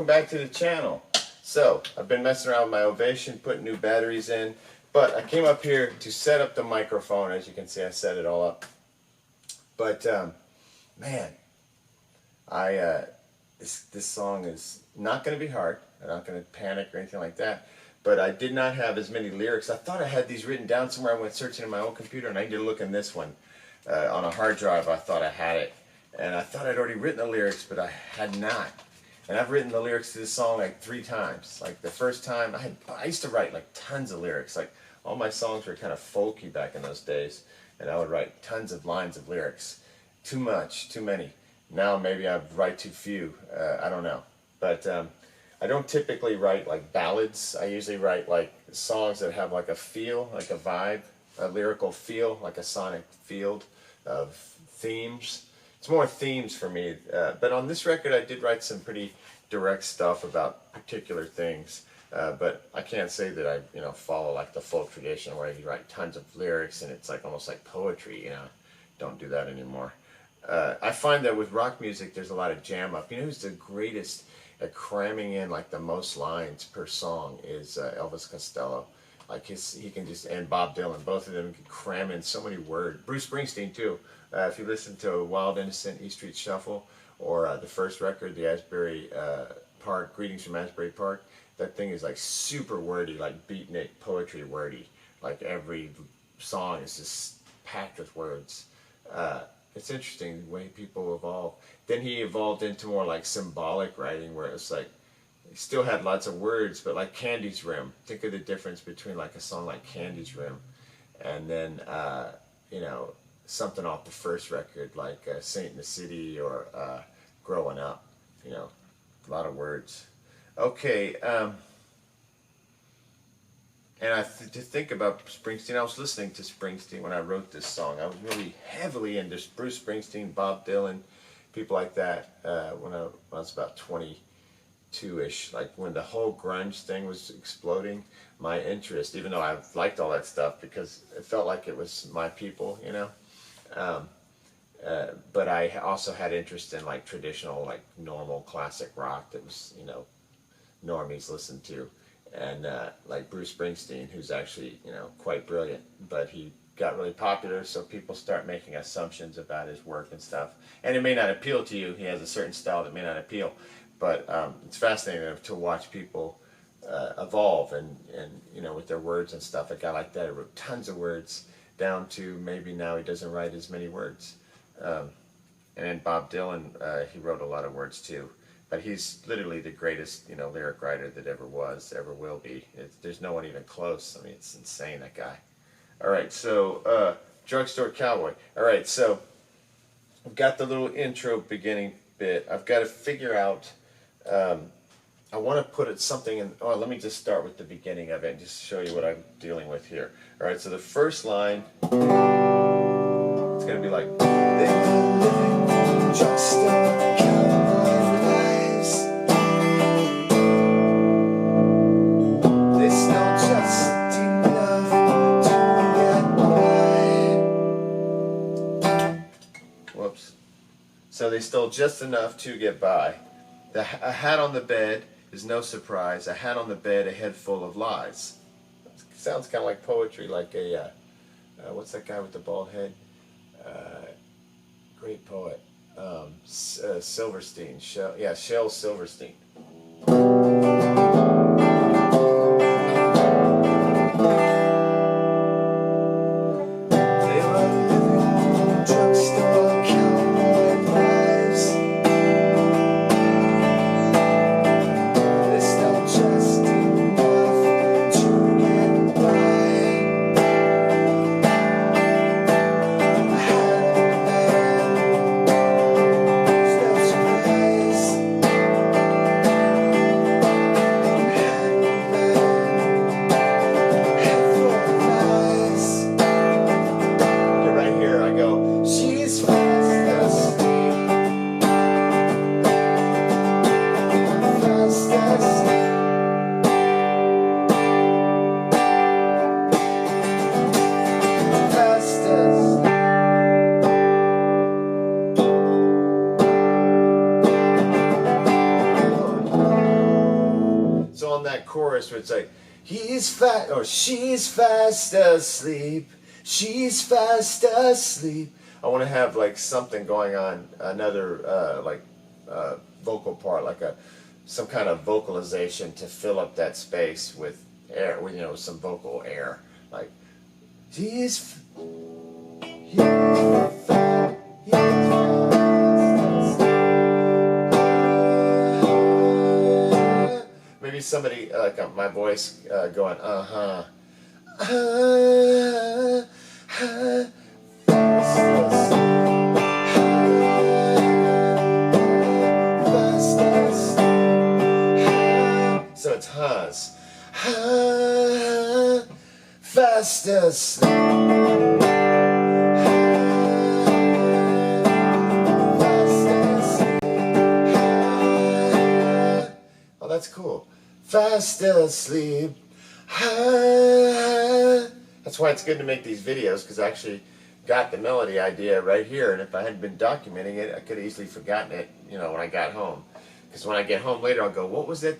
back to the channel. So, I've been messing around with my Ovation, putting new batteries in, but I came up here to set up the microphone. As you can see, I set it all up. But, man, this song is not going to be hard. I'm not going to panic or anything like that. But I did not have as many lyrics. I thought I had these written down somewhere. I went searching in my old computer, and I need to look in this one. On a hard drive, I thought I had it. And I thought I'd already written the lyrics, but I had not. And I've written the lyrics to this song like 3 times. Like the first time, I used to write like tons of lyrics. Like all my songs were kind of folky back in those days. And I would write tons of lines of lyrics. Too much, too many. Now maybe I write too few. I don't know. But I don't typically write like ballads. I usually write like songs that have like a feel, like a vibe, a lyrical feel, like a sonic field of themes. It's more themes for me, but on this record I did write some pretty direct stuff about particular things, but I can't say that I follow like the folk tradition where you write tons of lyrics and it's like almost like poetry. Don't do that anymore. I find that with rock music there's a lot of jam up. Who's the greatest at cramming in like the most lines per song is Elvis Costello. Like he can just, and Bob Dylan, both of them can cram in so many words. Bruce Springsteen too. If you listen to Wild Innocent, E Street Shuffle, or the first record, the Asbury Park, Greetings from Asbury Park, that thing is like super wordy, like beatnik poetry wordy. Like every song is just packed with words. It's interesting the way people evolve. Then he evolved into more like symbolic writing, where it's like, he still had lots of words, but like Candy's Rim. Think of the difference between like a song like Candy's Rim and then, something off the first record like Saint in the City or Growing Up. A lot of words. Okay, and to think about Springsteen, I was listening to Springsteen when I wrote this song. I was really heavily into Bruce Springsteen, Bob Dylan, people like that when I was about 22-ish, like when the whole grunge thing was exploding. My interest, even though I liked all that stuff because it felt like it was my people, but I also had interest in like traditional, like normal classic rock that was, normies listened to, and like Bruce Springsteen, who's actually, quite brilliant, but he got really popular, so people start making assumptions about his work and stuff, and it may not appeal to you. He has a certain style that may not appeal, but it's fascinating to watch people evolve and with their words and stuff. A guy like that wrote tons of words down to maybe now he doesn't write as many words. And then Bob Dylan, he wrote a lot of words too, but he's literally the greatest lyric writer that ever was, ever will be. There's no one even close. I mean, it's insane, that guy. All right, so Drugstore Cowboy. All right, so I've got the little intro beginning bit. I've got to figure out, I want to put something in. Oh, let me just start with the beginning of it and just show you what I'm dealing with here. All right, so the first line, it's going to be like, they were living drugstore cowboy lives. They stole just enough to get by. Whoops. So they stole just enough to get by. A hat on the bed is no surprise. A hat on the bed, a head full of lies. Sounds kind of like poetry, like a, what's that guy with the bald head? Great poet. Silverstein. Shel Silverstein. on that chorus where it's like, he's fast, or she's fast asleep, she's fast asleep. I want to have like something going on, another vocal part, like some kind of vocalization to fill up that space with air, with some vocal air, like he's maybe somebody like my voice going so it's huhs. Fast asleep. Oh, that's cool. Fast asleep. That's why it's good to make these videos, because I actually got the melody idea right here, and if I hadn't been documenting it, I could have easily forgotten it, when I got home. Because when I get home later, I'll go, what was that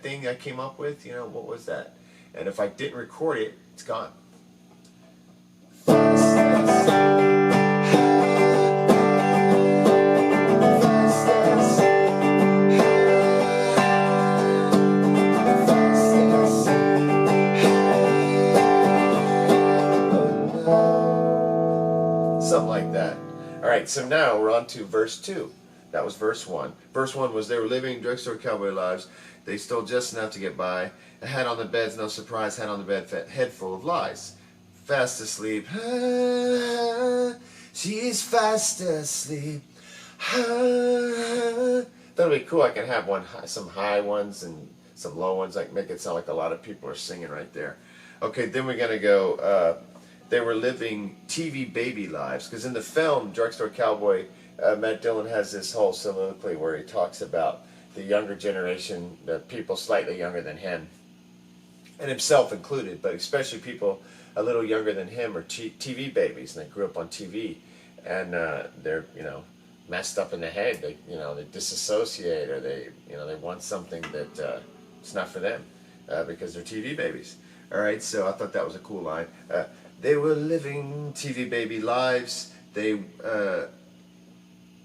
thing I came up with? What was that? And if I didn't record it, it's gone. Something like that. All right, so now we're on to verse 2. That was verse 1. Verse 1 was, they were living drugstore cowboy lives. They stole just enough to get by. A hat on the bed's no surprise. Hat on the bed, head full of lies. Fast asleep. She's fast asleep. That'll be cool. I can have some high ones and some low ones. Like make it sound like a lot of people are singing right there. Okay, then we're gonna go. They were living TV baby lives, because in the film Drugstore Cowboy, Matt Dillon has this whole soliloquy where he talks about the younger generation, the people slightly younger than him, and himself included, but especially people a little younger than him are TV babies, and they grew up on TV, and they're messed up in the head. They they disassociate, or they want something that it's not for them because they're TV babies. All right, so I thought that was a cool line. They were living TV baby lives. They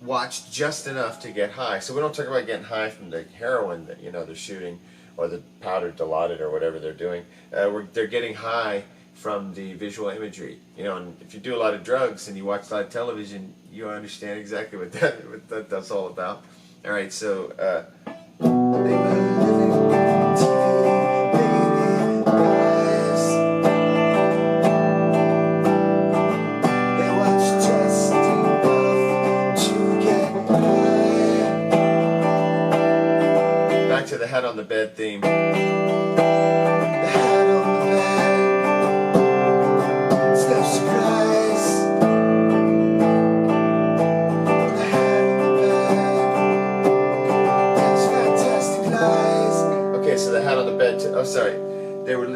watched just enough to get high. So we don't talk about getting high from the heroin that they're shooting, or the powder dilaudid, or whatever they're doing. They're getting high from the visual imagery. And if you do a lot of drugs and you watch a lot of television, you understand exactly what that's all about. All right, so they were living TV baby lives. They watched just enough to get high. Back to the hat on the bed theme. The hat on the bed, it's no surprise. The hat on the bed, it's fantastic lies. Okay, so the hat on the bed. Oh, sorry. They were.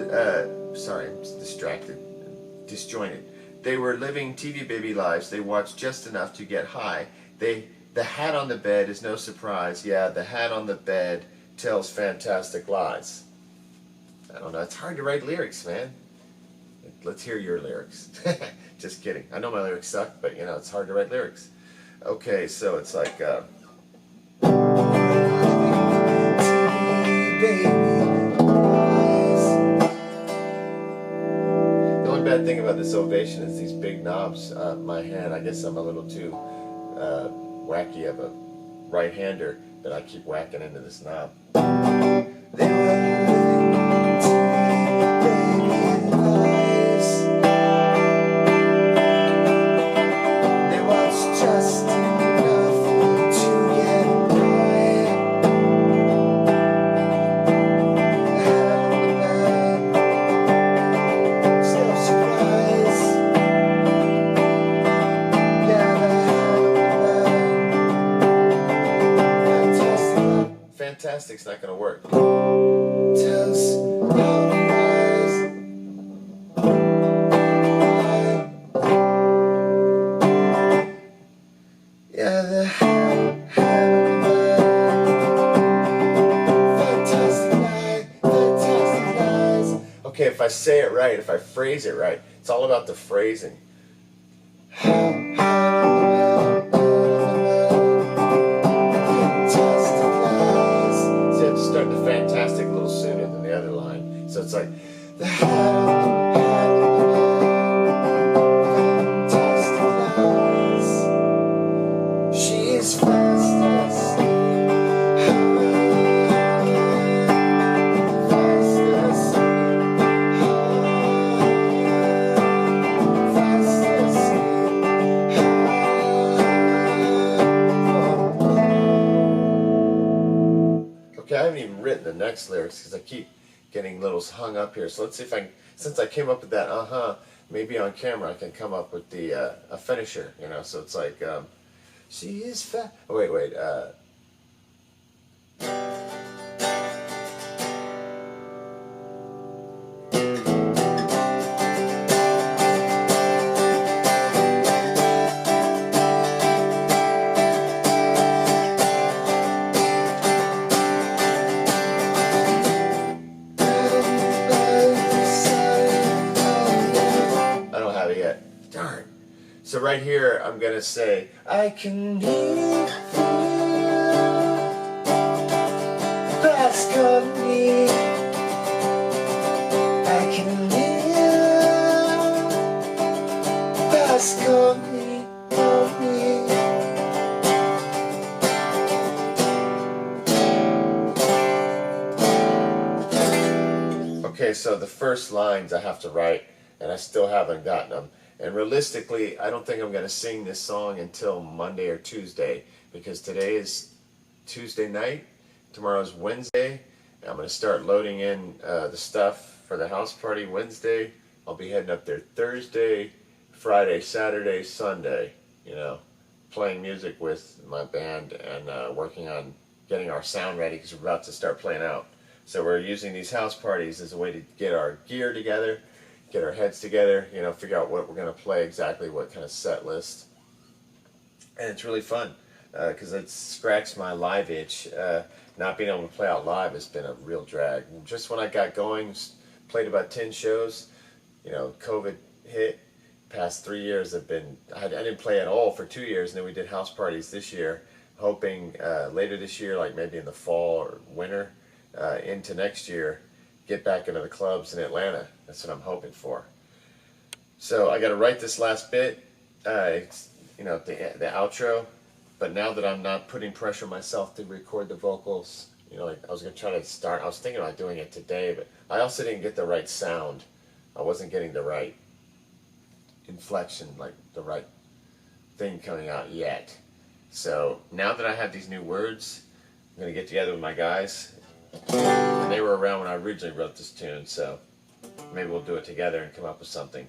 Sorry, I'm distracted, disjointed. They were living TV baby lives. They watched just enough to get high. The hat on the bed is no surprise. Yeah, the hat on the bed tells fantastic lies. I don't know. It's hard to write lyrics, man. Let's hear your lyrics. Just kidding. I know my lyrics suck, but it's hard to write lyrics. Okay, so it's like the only bad thing about this ovation is these big knobs. My hand, I guess I'm a little too wacky of a right-hander, that I keep whacking into this knob. They were living TV baby lives. They watched just enough to get by. The hat on the bed, it's no surprise. Yeah, the hat on the bed, fantastic's not going to work. Tells how lies. Yeah, the hat on the bed, fantastic lies. if I say it right, if I phrase it right. It's all about the phrasing. See, I just start the fantastic a little sooner than the other line. So it's like she's fast asleep. Okay, I haven't even written the next lyrics because I keep getting little hung up here. So let's see if I can, since I came up with that, maybe on camera I can come up with the a finisher, you know. So it's like, she is fat. Oh, wait. I don't have it yet. Darn. So right here, I'm gonna say, I can hear bask on me. I can hear bask on me, on me. Okay, so the first lines I have to write, and I still haven't gotten them. And realistically, I don't think I'm going to sing this song until Monday or Tuesday, because today is Tuesday night, tomorrow's Wednesday, and I'm going to start loading in the stuff for the house party Wednesday. I'll be heading up there Thursday, Friday, Saturday, Sunday, you know, playing music with my band and working on getting our sound ready, because we're about to start playing out. So we're using these house parties as a way to get our gear together, get our heads together, you know, figure out what we're going to play exactly, what kind of set list. And it's really fun because it scratched my live itch. Not being able to play out live has been a real drag. Just when I got going, played about 10 shows, you know, COVID hit. Past 3 years have been, I didn't play at all for 2 years, and then we did house parties this year, hoping later this year, like maybe in the fall or winter, into next year, get back into the clubs in Atlanta. That's what I'm hoping for. So I got to write this last bit, you know, the outro. But now that I'm not putting pressure on myself to record the vocals, you know, like I was going to try to start, I was thinking about doing it today, but I also didn't get the right sound. I wasn't getting the right inflection, like the right thing coming out yet. So now that I have these new words, I'm going to get together with my guys. And they were around when I originally wrote this tune, so maybe we'll do it together and come up with something.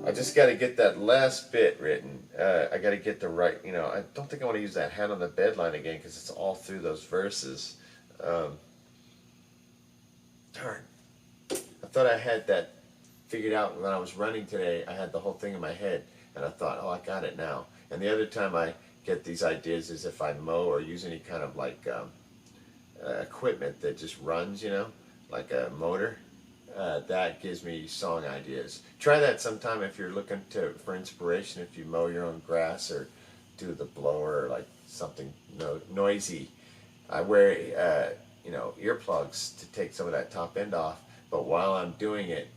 I just got to get that last bit written. I got to get the right, you know, I don't think I want to use that hand on the bed line again because it's all through those verses. Darn. I thought I had that figured out when I was running today. I had the whole thing in my head, and I thought, oh, I got it now. And the other time I get these ideas is if I mow or use any kind of like equipment that just runs, you know, like a motor. That gives me song ideas. Try that sometime if you're looking for inspiration. If you mow your own grass or do the blower or like something noisy. I wear you know, earplugs to take some of that top end off. But while I'm doing it,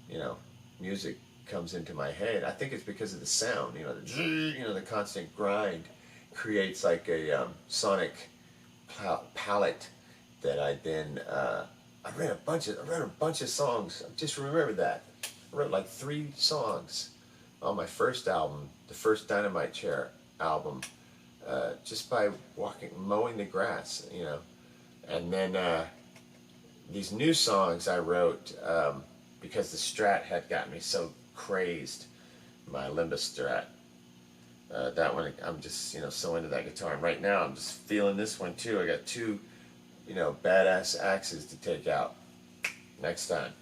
you know, music comes into my head. I think it's because of the sound. You know, the constant grind creates like a sonic palette that I then. I wrote a bunch of songs. I just remember that. I wrote like 3 songs on my first album, the first Dynamite Chair album, just by mowing the grass, you know. And then these new songs I wrote because the Strat had got me so crazed, my Limbus Strat. That one, I'm just, you know, so into that guitar. And right now I'm just feeling this one too. I got 2, you know, badass axes to take out next time.